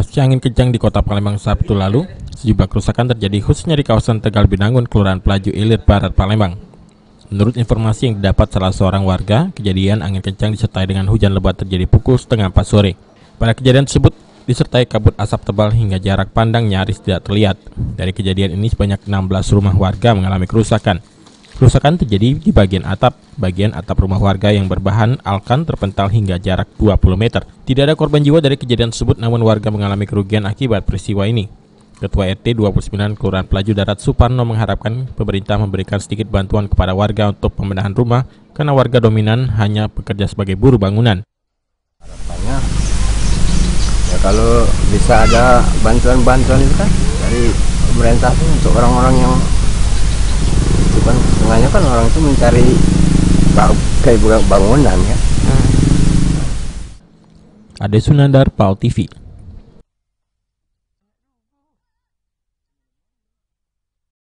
Pasca angin kencang di kota Palembang Sabtu lalu, sejumlah kerusakan terjadi khususnya di kawasan Tegal Binangun, Kelurahan Pelaju Ilir Barat, Palembang. Menurut informasi yang didapat salah seorang warga, kejadian angin kencang disertai dengan hujan lebat terjadi pukul setengah 4 sore. Pada kejadian tersebut, disertai kabut asap tebal hingga jarak pandang nyaris tidak terlihat. Dari kejadian ini sebanyak 16 rumah warga mengalami kerusakan. Kerusakan terjadi di bagian atap rumah warga yang berbahan alkan terpental hingga jarak 20 meter. Tidak ada korban jiwa dari kejadian tersebut, namun warga mengalami kerugian akibat peristiwa ini. Ketua RT 29 Kelurahan Pelaju Darat Suparno mengharapkan pemerintah memberikan sedikit bantuan kepada warga untuk pembenahan rumah karena warga dominan hanya bekerja sebagai buruh bangunan. Harapannya ya kalau bisa ada bantuan-bantuan itu kan dari pemerintah tuh untuk orang-orang yang kan setengahnya kan orang itu mencari kayak bangunan ya. Ade Sunandar, PAL TV.